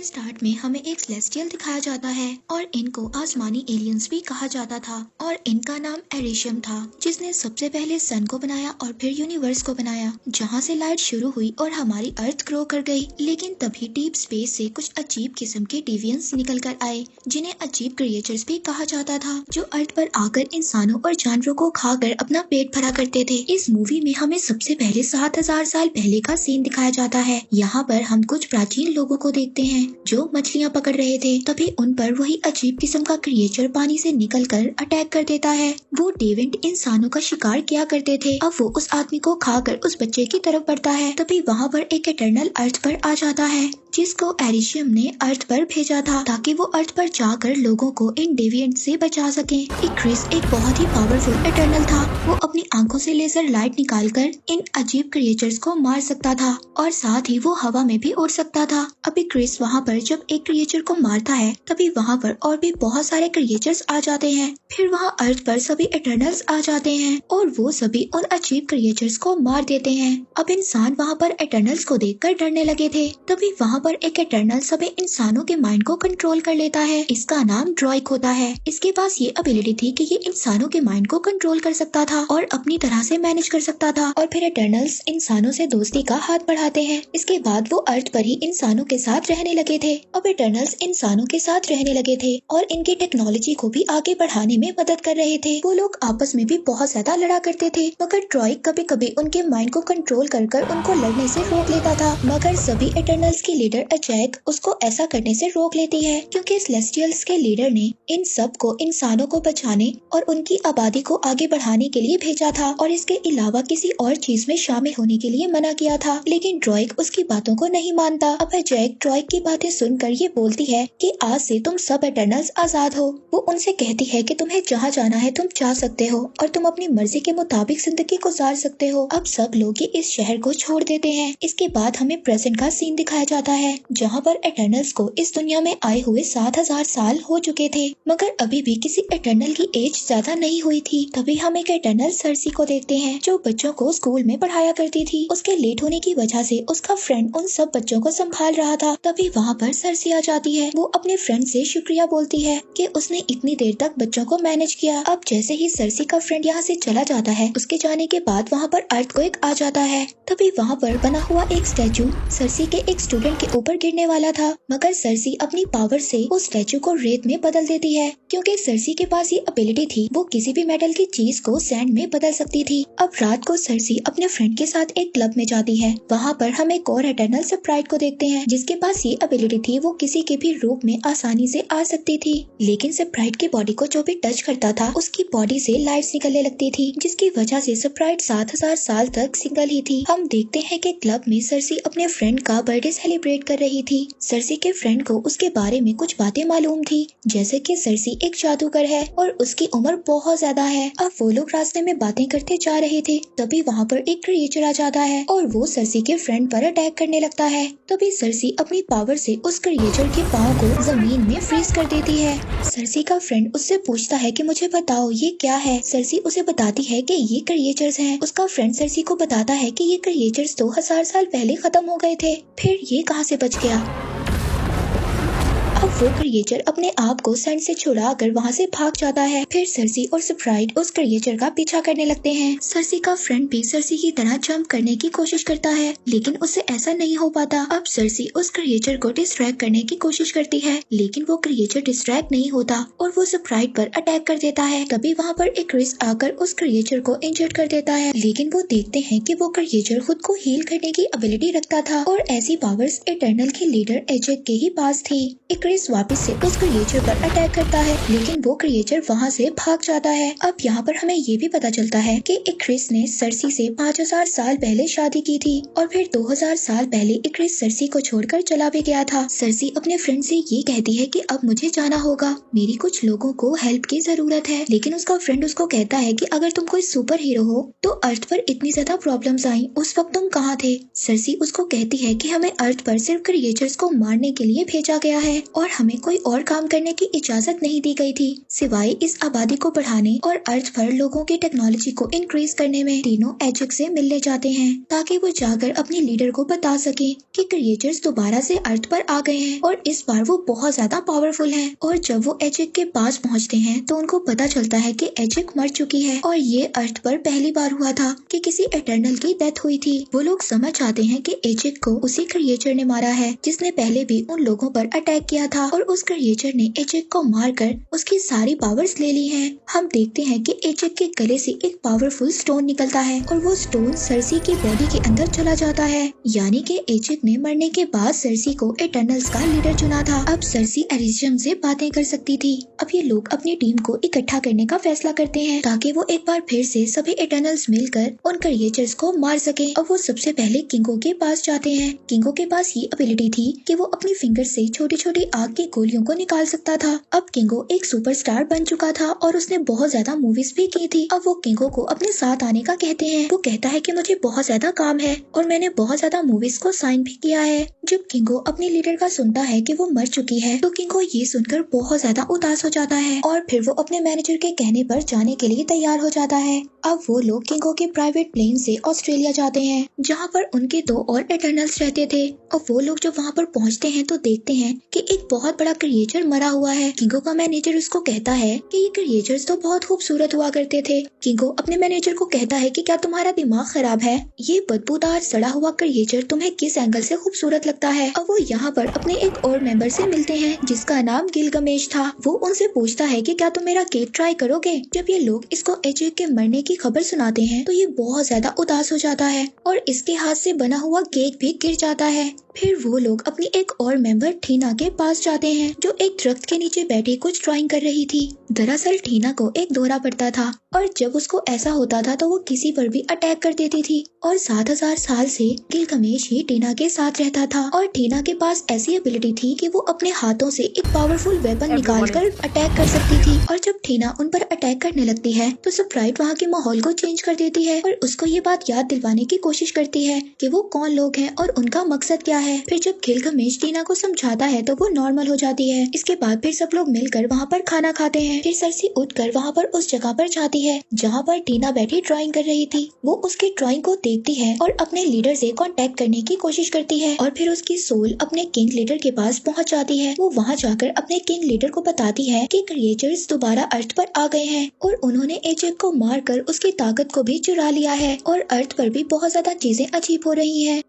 Start में हमें एक सेलेस्टियल दिखाया जाता है और इनको आसमानी एलियंस भी कहा जाता था और इनका नाम एरिशियम था, जिसने सबसे पहले सन को बनाया और फिर यूनिवर्स को बनाया, जहाँ से लाइट शुरू हुई और हमारी अर्थ ग्रो कर गई। लेकिन तभी डीप स्पेस से कुछ अजीब किस्म के डिवियंस निकल कर आए, जिन्हें अजीब क्रिएचर्स भी कहा जाता था, जो अर्थ पर आकर इंसानों और जानवरों को खाकर अपना पेट भरा करते थे। इस मूवी में हमें सबसे पहले 7000 साल पहले का सीन दिखाया जाता है। यहाँ पर हम कुछ प्राचीन लोगों को देखते हैं जो मछलियाँ पकड़ रहे थे। तभी उन पर वही अजीब किस्म का क्रिएचर पानी से निकलकर अटैक कर देता है। वो डेविड इंसानों का शिकार किया करते थे, अब वो उस आदमी को खाकर उस बच्चे की तरफ बढ़ता है। तभी वहाँ पर एक इटर्नल अर्थ पर आ जाता है, जिसको एरिशियम ने अर्थ पर भेजा था ताकि वो अर्थ पर जाकर लोगों को इन डेविएंट से बचा सके। इक्रिस एक बहुत ही पावरफुल इटर्नल था। वो अपनी आंखों से लेजर लाइट निकालकर इन अजीब क्रिएचर्स को मार सकता था और साथ ही वो हवा में भी उड़ सकता था। अब इक्रिस वहाँ पर जब एक क्रिएचर को मारता है, तभी वहाँ पर और भी बहुत सारे क्रिएचर्स आ जाते हैं। फिर वहाँ अर्थ पर सभी इटर्नल्स आ जाते हैं और वो सभी उन अजीब क्रिएचर्स को मार देते हैं। अब इंसान वहाँ पर इटर्नल्स को देखकर डरने लगे थे। तभी वहाँ पर एक इटर्नल सभी इंसानों के माइंड को कंट्रोल कर लेता है। इसका नाम ड्रॉइक होता है। इसके पास ये एबिलिटी थी कि ये इंसानों के माइंड को कंट्रोल कर सकता था और अपनी तरह से मैनेज कर सकता था। और फिर इटर्नल्स इंसानों से दोस्ती का हाथ बढ़ाते हैं। इसके बाद वो अर्थ पर ही इंसानों के साथ रहने लगे थे। अब इटर्नल्स इंसानों के साथ रहने लगे थे और इनकी टेक्नोलॉजी को भी आगे बढ़ाने में मदद कर रहे थे। वो लोग आपस में भी बहुत ज्यादा लड़ा करते थे, मगर ड्रॉइक कभी कभी उनके माइंड को कंट्रोल कर उनको लड़ने से रोक लेता था। मगर सभी इटर्नल्स की लीडर अजैक उसको ऐसा करने से रोक लेती है, क्योंकि सेलेस्टियल्स के लीडर ने इन सब को इंसानों को बचाने और उनकी आबादी को आगे बढ़ाने के लिए भेजा था और इसके अलावा किसी और चीज में शामिल होने के लिए मना किया था। लेकिन ड्रॉइक उसकी बातों को नहीं मानता। अब अजैक ड्रॉइक की बातें सुनकर ये बोलती है कि आज से तुम सब इटर्नल्स आजाद हो। वो उनसे कहती है कि तुम्हें जहाँ जाना है तुम जा सकते हो और तुम अपनी मर्जी के मुताबिक जिंदगी गुजार सकते हो। अब सब लोग इस शहर को छोड़ देते हैं। इसके बाद हमें प्रेजेंट का सीन दिखाया जाता है, जहाँ पर इटर्नल्स को इस दुनिया में आए हुए 7000 साल हो चुके थे, मगर अभी भी किसी इटर्नल की एज ज्यादा नहीं हुई थी। तभी हम एक इटर्नल सर्सी को देखते हैं, जो बच्चों को स्कूल में पढ़ाया करती थी। उसके लेट होने की वजह से उसका फ्रेंड उन सब बच्चों को संभाल रहा था। तभी वहाँ पर सर्सी आ जाती है। वो अपने फ्रेंड से शुक्रिया बोलती है कि उसने इतनी देर तक बच्चों को मैनेज किया। अब जैसे ही सर्सी का फ्रेंड यहाँ से चला जाता है, उसके जाने के बाद वहाँ पर अर्थक्वेक आ जाता है। तभी वहाँ पर बना हुआ एक स्टैचू सर्सी के एक स्टूडेंट के ऊपर गिरने वाला था, मगर सर्सी अपनी पावर से उस स्टैचू को रेत में बदल देती है, क्योंकि सर्सी के पास ये एबिलिटी थी। वो किसी भी मेटल की चीज को सैंड में बदल सकती थी। अब रात को सर्सी अपने फ्रेंड के साथ एक क्लब में जाती है। वहाँ पर हम एक और इटर्नल स्प्राइट को देखते हैं, जिसके पास ये एबिलिटी थी। वो किसी के भी रूप में आसानी से आ सकती थी, लेकिन स्प्राइट की बॉडी को जो भी टच करता था, उसकी बॉडी से लाइट्स निकलने लगती थी, जिसकी वजह से स्प्राइट 7000 साल तक सिंगल ही थी। हम देखते हैं कि क्लब में सर्सी अपने फ्रेंड का बर्थडे सेलिब्रेट कर रही थी। सर्सी के फ्रेंड को उसके बारे में कुछ बातें मालूम थी, जैसे कि सर्सी एक जादूगर है और उसकी उम्र बहुत ज्यादा है। अब वो लोग रास्ते में बातें करते जा रहे थे, तभी वहाँ पर एक क्रिएचर आ जाता है और वो सर्सी के फ्रेंड पर अटैक करने लगता है। तभी सर्सी अपनी पावर से उस क्रिएचर के पाँव को जमीन में फ्रीज कर देती है। सर्सी का फ्रेंड उससे पूछता है कि मुझे बताओ ये क्या है। सर्सी उसे बताती है कि ये क्रिएचर्स हैं। उसका फ्रेंड सर्सी को बताता है कि ये क्रिएचर्स 2000 साल पहले खत्म हो गए थे, फिर ये कहाँ से बच गया। अब वो क्रिएचर अपने आप को सैंड से छुड़ाकर वहाँ से भाग जाता है। फिर सर्सी और स्प्राइट उस क्रिएचर का पीछा करने लगते हैं। सर्सी का फ्रेंड भी सर्सी की तरह जंप करने की कोशिश करता है, लेकिन उससे ऐसा नहीं हो पाता। अब सर्सी उस क्रिएचर को डिस्ट्रैक्ट करने की कोशिश करती है, लेकिन वो क्रिएचर डिस्ट्रैक्ट नहीं होता और वो स्प्राइट पर अटैक कर देता है। तभी वहाँ पर एक क्रिस आकर उस क्रिएचर को इंजर्ड कर देता है, लेकिन वो देखते हैं कि वो क्रिएचर खुद को हील करने की एबिलिटी रखता था और ऐसी पावर्स इटर्नल के लीडर एजेक के ही पास थी। क्रिस वापस से उस क्रिएचर पर अटैक करता है, लेकिन वो क्रिएचर वहाँ से भाग जाता है। अब यहाँ पर हमें ये भी पता चलता है कि क्रिस ने सर्सी से 5000 साल पहले शादी की थी और फिर 2000 साल पहले क्रिस सर्सी को छोड़कर चला भी गया था। सर्सी अपने फ्रेंड से ये कहती है कि अब मुझे जाना होगा, मेरी कुछ लोगों को हेल्प की जरूरत है। लेकिन उसका फ्रेंड उसको कहता है कि अगर तुम कोई सुपर हीरो हो तो अर्थ पर इतनी ज्यादा प्रॉब्लम्स आई, उस वक्त तुम कहाँ थे। सर्सी उसको कहती है कि हमें अर्थ पर सिर्फ क्रिएचर्स को मारने के लिए भेजा गया है और और हमें कोई और काम करने की इजाजत नहीं दी गई थी सिवाय इस आबादी को बढ़ाने और अर्थ पर लोगों की टेक्नोलॉजी को इंक्रीज करने में। तीनों एजिक से मिलने जाते हैं ताकि वो जाकर अपने लीडर को बता सके कि क्रिएचर्स दोबारा से अर्थ पर आ गए हैं और इस बार वो बहुत ज्यादा पावरफुल हैं। और जब वो एजिक के पास पहुंचते हैं तो उनको पता चलता है कि एजिक मर चुकी है और ये अर्थ पर पहली बार हुआ था कि किसी इटर्नल की डेथ हुई थी। वो लोग समझ जाते हैं कि एजिक को उसी क्रिएचर ने मारा है जिसने पहले भी उन लोगों पर अटैक किया था और उस क्रिएचर ने एजिक को मारकर उसकी सारी पावर्स ले ली हैं। हम देखते हैं कि एजिक के गले से एक पावरफुल स्टोन निकलता है और वो स्टोन सर्सी की बॉडी के अंदर चला जाता है। यानी कि एजिक ने मरने के बाद सर्सी को इटर्नल्स का लीडर चुना था। अब सर्सी एरिशियम से बातें कर सकती थी। अब ये लोग अपनी टीम को इकट्ठा करने का फैसला करते हैं ताकि वो एक बार फिर से सभी इटर्नल्स मिलकर उन क्रिएचर्स को मार सके। अब वो सबसे पहले किंगो के पास जाते हैं। किंगो के पास ये एबिलिटी थी कि वो अपनी फिंगर से छोटी छोटी आग की गोलियों को निकाल सकता था। अब किंगो एक सुपरस्टार बन चुका था और उसने बहुत ज्यादा मूवीज भी की थी। अब वो किंगो को अपने साथ आने का कहते हैं। वो कहता है कि मुझे बहुत ज्यादा काम है और मैंने बहुत ज्यादा मूवीज को साइन भी किया है। जब किंगो अपने लीडर का सुनता है कि वो मर चुकी है तो किंगो ये सुनकर बहुत ज्यादा उदास हो जाता है और फिर वो अपने मैनेजर के कहने पर जाने के लिए तैयार हो जाता है। अब वो लोग किंगो के प्राइवेट प्लेन से ऑस्ट्रेलिया जाते हैं जहाँ पर उनके 2 और इटर्नल्स रहते थे। और वो लोग जब वहाँ पर पहुँचते हैं तो देखते हैं कि एक बहुत बड़ा क्रिएचर मरा हुआ है। किंगो का मैनेजर उसको कहता है कि ये क्रिएचर्स तो बहुत खूबसूरत हुआ करते थे। किंगो अपने मैनेजर को कहता है कि क्या तुम्हारा दिमाग खराब है, ये बदबूदार सड़ा हुआ क्रिएचर तुम्हें किस एंगल से खूबसूरत लगता है। अब वो यहाँ पर अपने एक और मेंबर से मिलते हैं जिसका नाम गिलगमेश था। वो उनसे पूछता है कि क्या तुम मेरा केक ट्राई करोगे। जब ये लोग इसको एजिक के मरने की खबर सुनाते हैं तो ये बहुत ज्यादा उदास हो जाता है और इसके हाथ से बना हुआ केक भी गिर जाता है। फिर वो लोग अपनी एक और मेंबर ठीना के पास जाते हैं जो एक दरख्त के नीचे बैठी कुछ ड्राइंग कर रही थी। दरअसल ठीना को एक दौरा पड़ता था और जब उसको ऐसा होता था तो वो किसी पर भी अटैक कर देती थी और 7000 साल से गिलगमेश ही ठीना के साथ रहता था और ठीना के पास ऐसी एबिलिटी थी कि वो अपने हाथों से एक पावरफुल वेपन निकालकर अटैक कर सकती थी। और जब ठीना उन पर अटैक करने लगती है तो स्प्राइट वहाँ के माहौल को चेंज कर देती है और उसको ये बात याद दिलवाने की कोशिश करती है कि वो कौन लोग हैं और उनका मकसद क्या है। फिर जब गिलगमेश टीना को समझाता है तो वो नॉर्मल हो जाती है। इसके बाद फिर सब लोग मिलकर वहाँ पर खाना खाते हैं। फिर सरसी उठकर वहाँ पर उस जगह पर जाती है जहाँ पर टीना बैठी ड्राइंग कर रही थी। वो उसकी ड्राइंग को देखती है और अपने लीडर से कांटेक्ट करने की कोशिश करती है और फिर उसकी सोल अपने किंग लीडर के पास पहुँच जाती है। वो वहाँ जाकर अपने किंग लीडर को बताती है कि क्रिएचर्स दोबारा अर्थ पर आ गए हैं और उन्होंने एजिक को मारकर उसकी ताकत को भी चुरा लिया है और अर्थ पर भी बहुत ज्यादा चीजें अजीब हो रही हैं।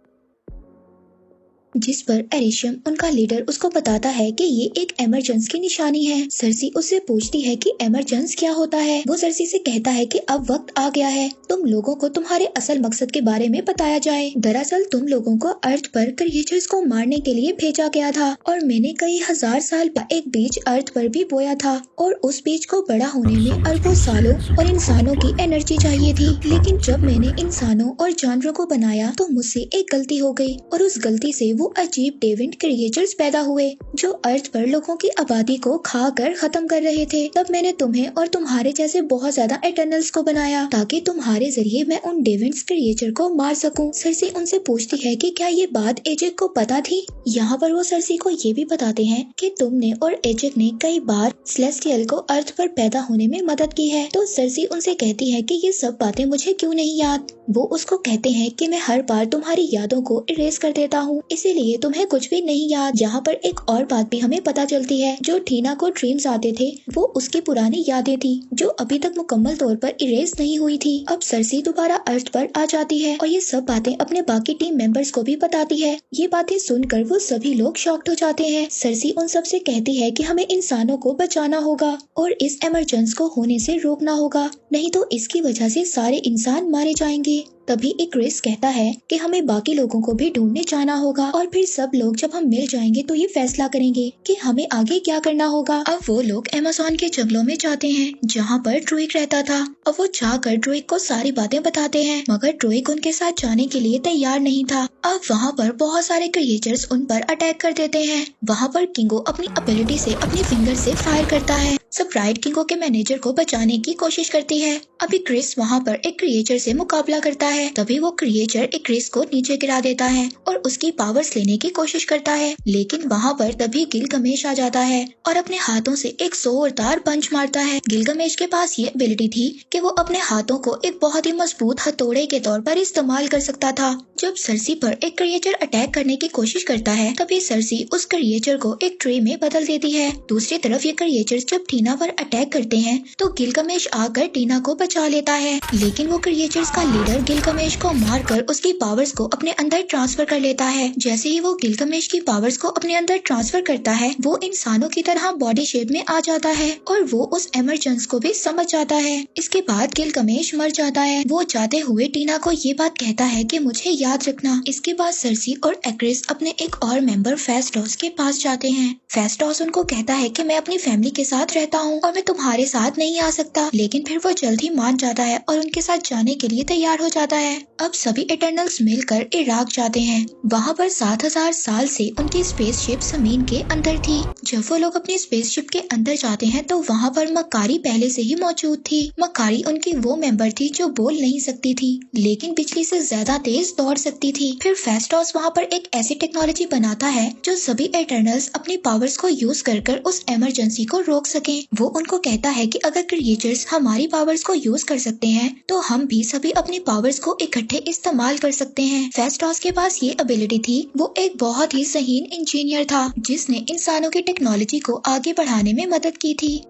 जिस पर एरिशियम उनका लीडर उसको बताता है कि ये एक एमरजेंस की निशानी है। सरसी उससे पूछती है कि एमरजेंस क्या होता है। वो सरसी से कहता है कि अब वक्त आ गया है, तुम लोगों को तुम्हारे असल मकसद के बारे में बताया जाए। दरअसल तुम लोगों को अर्थ पर क्रिएचर्स को मारने के लिए भेजा गया था और मैंने कई हजार साल एक बीज अर्थ पर भी बोया था और उस बीज को बड़ा होने में अरबों सालों और इंसानों की एनर्जी चाहिए थी। लेकिन जब मैंने इंसानों और जानवरों को बनाया तो मुझसे एक गलती हो गई और उस गलती से वो अजीब डेविंट क्रिएचर्स पैदा हुए जो अर्थ पर लोगों की आबादी को खाकर खत्म कर रहे थे। तब मैंने तुम्हें और तुम्हारे जैसे बहुत ज्यादा इटर्नल्स को बनाया ताकि तुम्हारे जरिए मैं उन डेविंट क्रिएचर को मार सकूं। सरसी उनसे पूछती है कि क्या ये बात एजिक को पता थी। यहाँ पर वो सरसी को ये भी बताते हैं कि तुमने और एजिक ने कई बार सेलेस्टियल को अर्थ पर पैदा होने में मदद की है। तो सरसी उनसे कहती है कि ये सब बातें मुझे क्यों नहीं याद। वो उसको कहते हैं कि मैं हर बार तुम्हारी यादों को इरेज कर देता हूँ, इसीलिए तुम्हें कुछ भी नहीं याद। यहाँ पर एक और बात भी हमें पता चलती है, जो ठीना को ड्रीम्स आते थे वो उसकी पुरानी यादें थी जो अभी तक मुकम्मल तौर पर इरेज नहीं हुई थी। अब सरसी दोबारा अर्थ पर आ जाती है और ये सब बातें अपने बाकी टीम मेंबर्स को भी बताती है। ये बातें सुनकर वो सभी लोग शॉक्ड हो जाते हैं। सरसी उन सब से कहती है कि हमें इंसानों को बचाना होगा और इस इमरजेंसी को होने से रोकना होगा, नहीं तो इसकी वजह से सारे इंसान मारे जाएंगे। तभी एक क्रिस कहता है कि हमें बाकी लोगों को भी ढूंढने जाना होगा और फिर सब लोग जब हम मिल जाएंगे तो ये फैसला करेंगे कि हमें आगे क्या करना होगा। अब वो लोग अमेज़न के जंगलों में जाते हैं जहाँ पर ड्रूइग रहता था। अब वो जाकर ड्रूइग को सारी बातें बताते हैं मगर ड्रूइग उनके साथ जाने के लिए तैयार नहीं था। अब वहाँ पर बहुत सारे क्रिएचर्स उन पर अटैक कर देते हैं। वहाँ पर किंगो अपनी एबिलिटी से अपनी फिंगर से फायर करता है। स्प्राइट किंगो के मैनेजर को बचाने की कोशिश करती है। अभी क्रिस वहाँ पर एक क्रिएचर से मुकाबला करता है है। तभी वो क्रिएचर एक्रिस को नीचे गिरा देता है और उसकी पावर्स लेने की कोशिश करता है, लेकिन वहाँ पर तभी गिलगमेश आ जाता है और अपने हाथों से एक जोरदार पंच मारता है। गिलगमेश के पास ये एबिलिटी थी कि वो अपने हाथों को एक बहुत ही मजबूत हथौड़े के तौर पर इस्तेमाल कर सकता था। जब सरसी पर एक क्रिएचर अटैक करने की कोशिश करता है, तभी सरसी उस क्रिएचर को एक ट्रे में बदल देती है। दूसरी तरफ ये क्रिएचर्स जब टीना पर अटैक करते हैं तो गिलगमेश आकर टीना को बचा लेता है, लेकिन वो क्रिएचर्स का लीडर गिलगमेश को मारकर उसकी पावर्स को अपने अंदर ट्रांसफर कर लेता है। जैसे ही वो गिलगमेश की पावर्स को अपने अंदर ट्रांसफर करता है, वो इंसानों की तरह बॉडी शेप में आ जाता है और वो उस एमरजेंस को भी समझ जाता है। इसके बाद गिलगमेश मर जाता है। वो जाते हुए टीना को ये बात कहता है कि मुझे याद रखना। इसके बाद सरसी और एक्रिस अपने एक और मेंबर फेस्टोस के पास जाते हैं। फेस्टोस उनको कहता है कि मैं अपनी फैमिली के साथ रहता हूँ और मैं तुम्हारे साथ नहीं आ सकता, लेकिन फिर वो जल्द ही मान जाता है और उनके साथ जाने के लिए तैयार हो जाता है। अब सभी इटर्नल्स मिलकर इराक जाते हैं। वहाँ पर 7000 साल से उनकी स्पेसशिप जमीन के अंदर थी। जब वो लोग अपनी स्पेसशिप के अंदर जाते हैं तो वहाँ पर मक्कारी पहले से ही मौजूद थी। मक्कारी उनकी वो मेंबर थी जो बोल नहीं सकती थी, लेकिन बिजली से ज्यादा तेज दौड़ सकती थी। फिर फेस्टोस वहाँ पर एक ऐसी टेक्नोलॉजी बनाता है जो सभी इटर्नल्स अपनी पावर्स को यूज कर उस इमरजेंसी को रोक सकें। वो उनको कहता है कि अगर क्रिएचर्स हमारी पावर्स को यूज कर सकते हैं तो हम भी सभी अपनी पावर्स को इकट्ठे इस्तेमाल कर सकते हैं। फेस्टोस के पास ये एबिलिटी थी। वो एक बहुत ही सहीन इंजीनियर था जिसने इंसानों की टेक्नोलॉजी को आगे बढ़ाने में मदद की थी।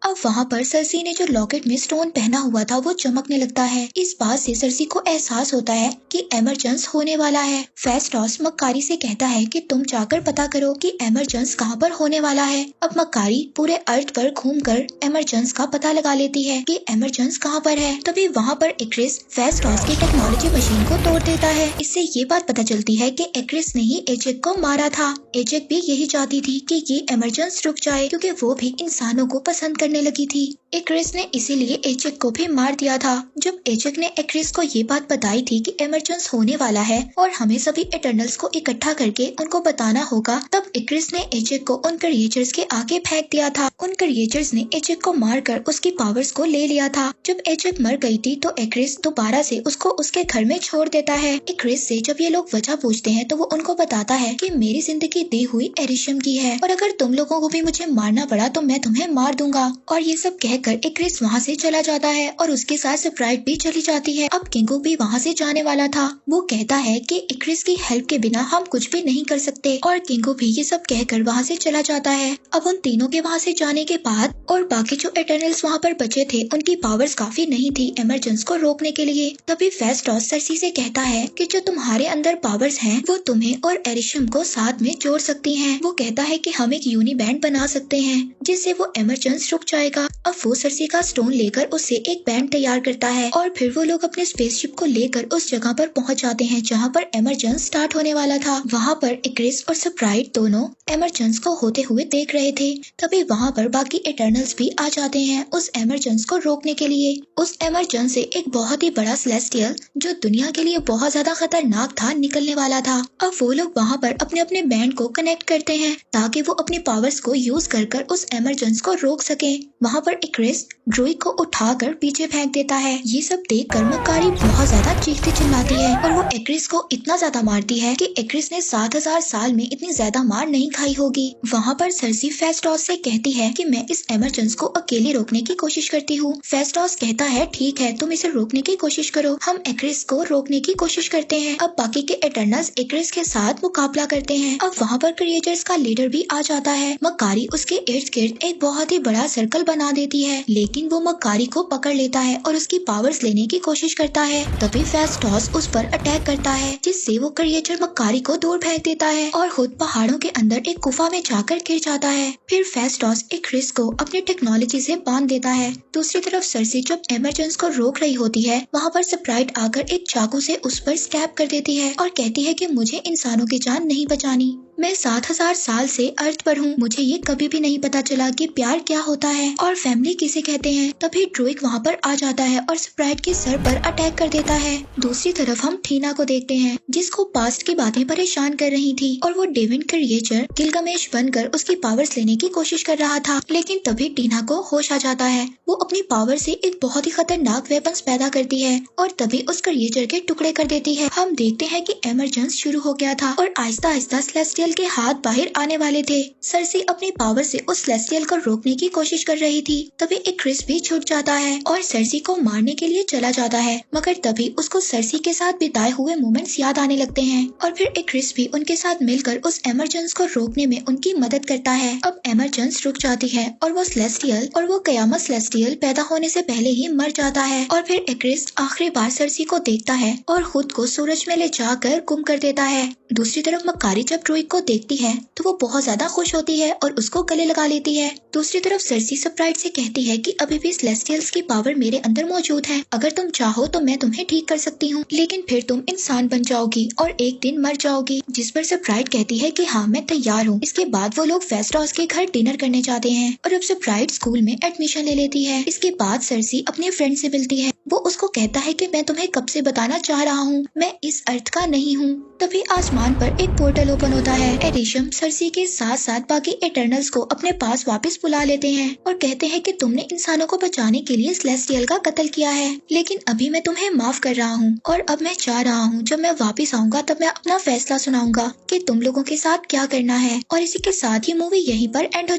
अब वहाँ पर सरसी ने जो लॉकेट में स्टोन पहना हुआ था वो चमकने लगता है। इस बात से सरसी को एहसास होता है कि एमरजेंस होने वाला है। फेस्टोस मक्कारी से कहता है कि तुम जाकर पता करो कि एमरजेंस कहाँ पर होने वाला है। अब मक्कारी पूरे अर्थ पर घूमकर एमरजेंस का पता लगा लेती है कि एमरजेंस कहाँ पर है। तभी वहाँ पर एक्रिस फेस्टोस की टेक्नोलॉजी मशीन को तोड़ देता है। इससे ये बात पता चलती है कि एक्रिस ने ही एजेक को मारा था। एजेक भी यही चाहती थी कि ये एमरजेंस रुक जाए, क्योंकि वो भी इंसानों को पसंद करने लगी थी। एक्रिस ने इसीलिए एजेक को भी मार दिया था। जब एजेक ने एक्रिस को ये बात बताई थी कि एमरजेंस होने वाला है और हमें सभी इटर्नल्स को इकट्ठा करके उनको बताना होगा, तब एक्रिस ने एजेक को उन क्रिएचर्स के आगे फेंक दिया था। उन क्रिएचर्स ने एजेक को मारकर उसकी पावर्स को ले लिया था। जब एजेक मर गई थी तो एक्रिस दोबारा से उसको उसके घर में छोड़ देता है। एक्रिस से जब ये लोग वजह पूछते हैं तो वो उनको बताता है कि मेरी जिंदगी दी हुई एरिशम की है और अगर तुम लोगों को भी मुझे मारना पड़ा तो मैं तुम्हें मार दूंगा। और ये सब कहकर एक्रिस वहाँ से चला जाता है और उसके साथ स्प्राइट भी चली जाती है। अब किंगो भी वहाँ से जाने वाला था। वो कहता है कि एक्रिस की हेल्प के बिना हम कुछ भी नहीं कर सकते और किंगो भी ये सब कहकर वहाँ से चला जाता है। अब उन तीनों के वहाँ से जाने के बाद और बाकी जो इटर्नल्स वहाँ पर बचे थे उनकी पावर्स काफी नहीं थी एमरजेंस को रोकने के लिए। तभी फेस्टोस सरसी से कहता है कि जो तुम्हारे अंदर पावर्स हैं वो तुम्हें और एरिशम को साथ में जोड़ सकती हैं। वो कहता है कि हम एक यूनिबैंड बना सकते हैं जिससे वो एमरजेंस रुक जाएगा। अब वो सरसी का स्टोन लेकर उससे एक बैंड तैयार करता है और फिर वो लोग अपने स्पेसशिप को लेकर उस जगह पर पहुंच जाते हैं जहां पर एमरजेंस स्टार्ट होने वाला था। वहां पर एक्रिस और स्प्राइट दोनों एमरजेंस को होते हुए देख रहे थे। तभी वहां पर बाकी इटर्नल्स भी आ जाते हैं उस एमरजेंस को रोकने के लिए। उस एमरजेंस से एक बहुत ही बड़ा सेलेस्टियल जो दुनिया के लिए बहुत ज्यादा खतरनाक था निकलने वाला था। अब वो लोग वहाँ पर अपने अपने बैंड को कनेक्ट करते हैं ताकि वो अपने पावर्स को यूज कर उस एमरजेंस को रोक सके। वहाँ पर एक्रिस ड्रूई को उठाकर पीछे फेंक देता है। ये सब देखकर मक्कारी बहुत ज्यादा चीखती चिल्लाती है और वो एक्रिस को इतना ज्यादा मारती है कि एक्रिस ने 7000 साल में इतनी ज्यादा मार नहीं खाई होगी। वहाँ पर सरसी फेस्टोस से कहती है कि मैं इस एमरजेंस को अकेले रोकने की कोशिश करती हूँ। फेस्टोस कहता है ठीक है, तुम इसे रोकने की कोशिश करो, हम एक्रिस को रोकने की कोशिश करते हैं। अब बाकी के इटर्नल्स एक्रिस के साथ मुकाबला करते हैं। अब वहाँ पर क्रिएचर्स का लीडर भी आ जाता है। मक्कारी उसके इर्द गिर्द एक बहुत ही बड़ा सर्कल बना देती है, लेकिन वो मक्कारी को पकड़ लेता है और उसकी पावर्स लेने की कोशिश करता है। तभी फेस्टोस उस पर अटैक करता है जिससे वो क्रिएचर मक्कारी को दूर फेंक देता है और खुद पहाड़ों के अंदर एक गुफा में जाकर गिर जाता है। फिर फेस्टोस एक्रिस को अपनी टेक्नोलॉजी से बांध देता है। दूसरी तरफ सरसी जब एमरजेंस को रोक रही होती है, वहाँ पर स्प्राइट आकर एक चाकू से उस पर स्टैब कर देती है और कहती है कि मुझे इंसानों की जान नहीं बचानी, मैं 7,000 साल से अर्थ पर हूँ। मुझे ये कभी भी नहीं पता चला कि प्यार क्या होता है और फैमिली किसे कहते हैं। तभी ड्रूइग वहाँ पर आ जाता है और स्प्राइट के सर पर अटैक कर देता है। दूसरी तरफ हम ठीना को देखते हैं, जिसको पास्ट की बातें परेशान कर रही थी और वो डेविन क्रिएचर गिलगमेश बनकर उसकी पावर्स लेने की कोशिश कर रहा था। लेकिन तभी टीना को होश आ जाता है। वो अपनी पावर से एक बहुत ही खतरनाक वेपन्स पैदा करती है और तभी उस क्रिएचर के टुकड़े कर देती है। हम देखते हैं कि एमरजेंस शुरू हो गया था और आहिस्ता आहिस्ता सेलेस्टियल के हाथ बाहर आने वाले थे। सरसी अपनी पावर से उस सेलेस्टियल को रोकने की कोशिश कर रही थी। तभी एक क्रिस भी छूट जाता है और सरसी को मारने के लिए चला जाता है, मगर तभी उसको सरसी के साथ बिताए हुए मोमेंट्स याद आने लगते हैं और फिर एक क्रिस भी उनके साथ मिलकर उस एमरजेंस को रोकने में उनकी मदद करता है। अब एमरजेंस रुक जाती है और वो सेलेस्टियल और वो कयामत सेलेस्टियल पैदा होने से पहले ही मर जाता है। और फिर एक्रिस आखिरी बार सरसी को देखता है और खुद को सूरज में ले जाकर गुम कर देता है। दूसरी तरफ मकारी जब ड्रूइग को देखती है तो वो बहुत ज्यादा खुश होती है और उसको गले लगा लेती है। दूसरी तरफ सरसी स्प्राइट से कहती है कि अभी भी सेलेस्टियल्स की पावर मेरे अंदर मौजूद है। अगर तुम चाहो तो मैं तुम्हें ठीक कर सकती हूँ, लेकिन फिर तुम इंसान बन जाओगी और एक दिन मर जाओगी। जिस पर स्प्राइट कहती है कि हाँ मैं तैयार हूँ। इसके बाद वो लोग फेस्टॉस के घर डिनर करने जाते हैं और अब स्प्राइट स्कूल में एडमिशन ले लेती है। इसके बाद सरसी अपने फ्रेंड से मिलती है। वो उसको कहता है कि मैं तुम्हें कब से बताना चाह रहा हूँ, मैं इस अर्थ का नहीं हूँ। तभी आसमान पर एक पोर्टल ओपन होता है। एरिशम सरसी के साथ साथ बाकी इटर्नल्स को अपने पास वापस बुला लेते हैं और कहते हैं कि तुमने इंसानों को बचाने के लिए सेलेस्टियल का कत्ल किया है, लेकिन अभी मैं तुम्हें माफ कर रहा हूँ और अब मैं चाह रहा हूँ जब मैं वापस आऊंगा तब मैं अपना फैसला सुनाऊंगा कि तुम लोगों के साथ क्या करना है। और इसी के साथ ही मूवी यहीं पर एंड हो